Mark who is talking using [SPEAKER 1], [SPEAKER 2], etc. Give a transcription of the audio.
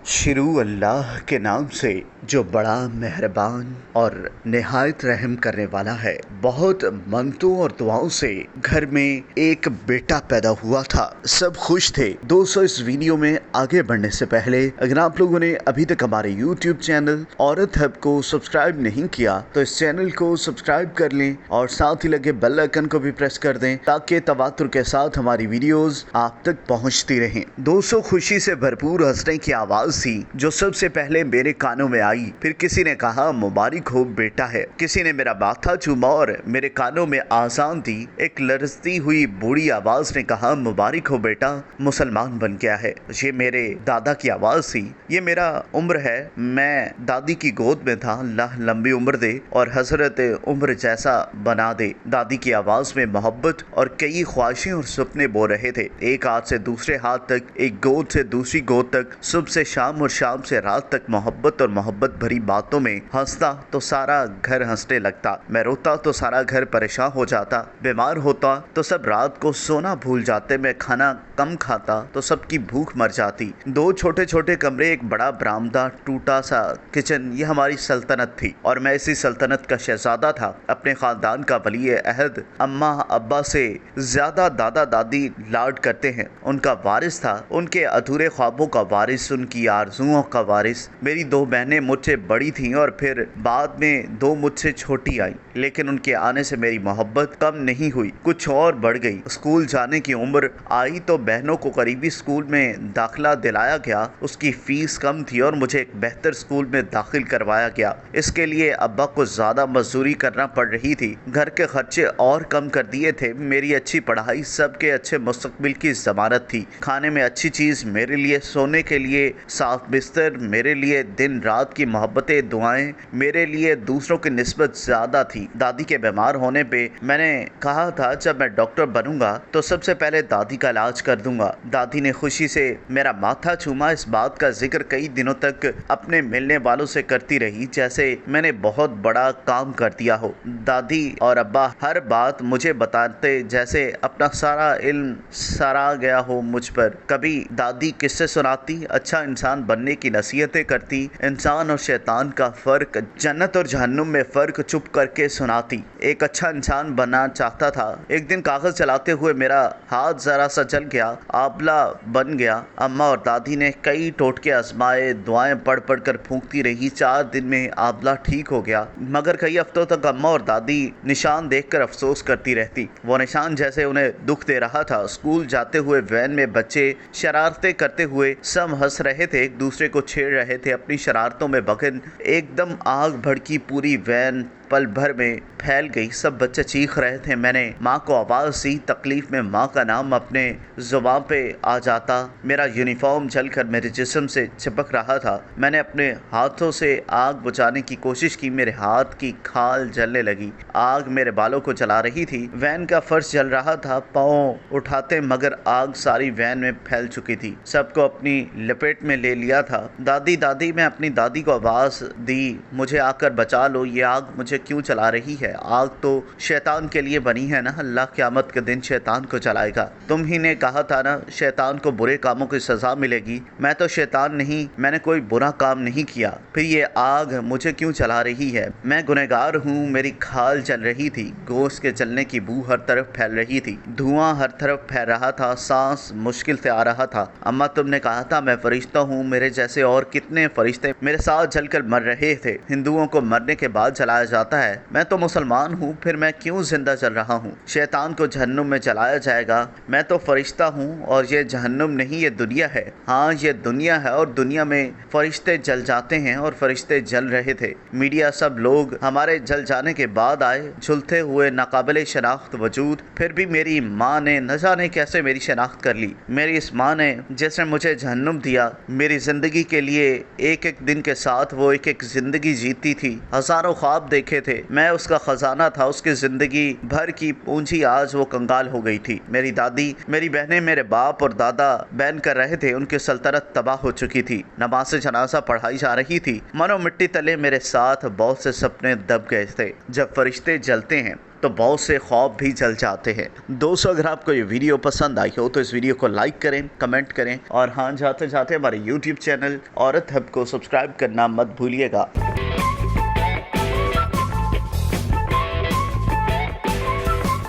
[SPEAKER 1] शुरू अल्लाह के नाम से जो बड़ा मेहरबान और निहायत रहम करने वाला है। बहुत मन्नतों और दुआओं से घर में एक बेटा पैदा हुआ था। सब खुश थे। दोस्तों, इस वीडियो में आगे बढ़ने से पहले अगर आप लोगों ने अभी तक हमारे YouTube चैनल औरत हब को सब्सक्राइब नहीं किया तो इस चैनल को सब्सक्राइब कर लें और साथ ही लगे बेल आइकन को भी प्रेस कर दें ताकि तवातुर के साथ हमारी वीडियोस आप तक पहुंचती रहें। दोस्तों, खुशी से भरपूर हंसने की आवाज थी जो सबसे पहले मेरे कानों में आई। फिर किसी ने कहा मुबारक हो बेटा है। किसी ने मेरा माथा चूमा और मेरे कानों में आजान दी। एक लरजती हुई बूढ़ी आवाज ने कहा मुबारक हो बेटा, मुसलमान बन गया है। ये मेरे दादा की आवाज थी। ये मेरा उम्र है। मैं दादी की गोद में था। अल्लाह लंबी उम्र दे और हजरत उम्र जैसा बना दे। दादी की आवाज में मोहब्बत और कई ख्वाहिशें और सपने बो रहे थे। एक हाथ से दूसरे हाथ तक, एक गोद से दूसरी गोद तक, सुबह से शाम और शाम से रात तक मोहब्बत और मोहब्बत भरी बातों में हंसता तो सारा घर हंसने लगता। मैं रोता तो सारा घर परेशान हो जाता। बीमार होता तो सब रात को सोना भूल जाते। मैं खाना कम खाता तो सबकी भूख मर जाती। दो छोटे छोटे कमरे, एक बड़ा बरामदा, टूटा सा किचन, ये हमारी सल्तनत थी और मैं इसी सल्तनत का शहजादा था। अपने खानदान का वली अहद। अम्मा अब्बा से ज्यादा दादा दादी लाड करते हैं। उनका वारिस था, उनके अधूरे ख्वाबों का वारिस, उनकी आरजुओं का वारिस। मेरी दो बहनें मुझसे बड़ी थीं और फिर बाद में दो मुझसे छोटी आई, लेकिन उनके आने से मेरी मोहब्बत कम नहीं हुई, कुछ और बढ़ गई। स्कूल जाने की उम्र आई तो बहनों को करीबी स्कूल में दाखिला दिलाया गया। उसकी फीस कम थी और मुझे एक बेहतर स्कूल में दाखिल करवाया गया। इसके लिए अब्बा को ज्यादा मजदूरी करना पड़ रही थी। घर के खर्चे और कम कर दिए थे। मेरी अच्छी पढ़ाई सबके अच्छे मुस्तकबिल की जमानत थी। खाने में अच्छी चीज मेरे लिए, सोने के लिए साफ बिस्तर मेरे लिए, दिन रात की मोहब्बतें दुआएं मेरे लिए दूसरों की निस्बत ज्यादा थी। दादी के बीमार होने पे मैंने कहा था जब मैं डॉक्टर बनूंगा तो सबसे पहले दादी का इलाज कर दूंगा। दादी ने खुशी से मेरा माथा चूमा। इस बात का जिक्र कई दिनों तक अपने मिलने वालों से करती रही जैसे मैंने बहुत बड़ा काम कर दिया हो। दादी और अब्बा हर बात मुझे बताते जैसे अपना सारा इल्म सरा गया हो मुझ पर। कभी दादी किस्से सुनाती, अच्छा इंसान बनने की नसीहतें करती, इंसान और शैतान का फर्क, जन्नत और जहन्नुम में फर्क चुप करके सुनाती। एक अच्छा इंसान बनना चाहता था। एक दिन कागज चलाते हुए मेरा हाथ जरा सा जल गया, आंवला बन गया। अम्मा और दादी ने कई टोटके आजमाए, दुआएं पढ़ पढ़ कर फूंकती रही। 4 दिन में आंवला ठीक हो गया, मगर कई हफ्तों तक अम्मा और दादी निशान देखकर अफसोस करती रहती। वो निशान जैसे उन्हें दुख दे रहा था। स्कूल जाते हुए वैन में बच्चे शरारतें करते हुए सब हंस रहे थे, एक दूसरे को छेड़ रहे थे। अपनी शरारतों में मगन एकदम आग भड़की पूरी वैन पल भर में फैल गई। सब बच्चे चीख रहे थे। मैंने माँ को आवाज़ दी। तकलीफ में माँ का नाम अपने जुबान पे आ जाता। मेरा यूनिफॉर्म जलकर मेरे जिस्म से चिपक रहा था। मैंने अपने हाथों से आग बुझाने की कोशिश की। मेरे हाथ की खाल जलने लगी। आग मेरे बालों को जला रही थी। वैन का फर्श जल रहा था। पाँव उठाते मगर आग सारी वैन में फैल चुकी थी। सबको अपनी लपेट में ले लिया था। दादी दादी, मैं अपनी दादी को आवाज़ दी, मुझे आकर बचा लो। ये आग मुझे क्यों चला रही है? आग तो शैतान के लिए बनी है ना। अल्लाह क़यामत के दिन शैतान को जलाएगा। तुम ही ने कहा था ना शैतान को बुरे कामों की सजा मिलेगी। मैं तो शैतान नहीं, मैंने कोई बुरा काम नहीं किया। फिर ये आग मुझे क्यों चला रही है? मैं गुनहगार हूँ। मेरी खाल जल रही थी। गोश्त के जलने की बू हर तरफ फैल रही थी। धुआं हर तरफ फैल रहा था। सांस मुश्किल से आ रहा था। अम्मा, तुमने कहा था मैं फरिश्ता हूँ। मेरे जैसे और कितने फरिश्ते मेरे साथ जलकर मर रहे थे। हिंदुओं को मरने के बाद जलाया जाता है। मैं तो मुसलमान हूँ, फिर मैं क्यों जिंदा जल रहा हूँ? शैतान को जहन्नुम में जलाया जाएगा। मैं तो फरिश्ता हूँ और ये जहन्नुम नहीं, ये दुनिया है। हाँ, ये दुनिया है और दुनिया में फरिश्ते जल जाते हैं और फरिश्ते जल रहे थे। मीडिया, सब लोग हमारे जल जाने के बाद आए, झुलते हुए नाकाबिले शनाख्त वजूद। फिर भी मेरी माँ ने न जाने कैसे मेरी शनाख्त कर ली। मेरी इस माँ ने जिसने मुझे जहन्नुम दिया, मेरी जिंदगी के लिए एक एक दिन के साथ वो एक एक जिंदगी जीती थी। हजारों ख्वाब देखे थे। मैं उसका खजाना था। उसकी जिंदगी भर की पूंजी आज वो कंगाल हो गई थी। मेरी दादी, मेरी बहनें, मेरे बाप और दादा बैन कर रहे थे। उनकी सल्तनत तबाह हो चुकी थी। नमाज जनाजा पढ़ाई जा रही थी। मनो मिट्टी तले मेरे साथ बहुत से सपने दब गए थे। जब फरिश्ते जलते हैं तो बहुत से ख्वाब भी जल जाते हैं। दोस्तों, अगर आपको ये वीडियो पसंद आई हो तो इस वीडियो को लाइक करें, कमेंट करें और हाँ, जाते जाते हमारे YouTube चैनल औरत हब को सब्सक्राइब करना मत भूलिएगा।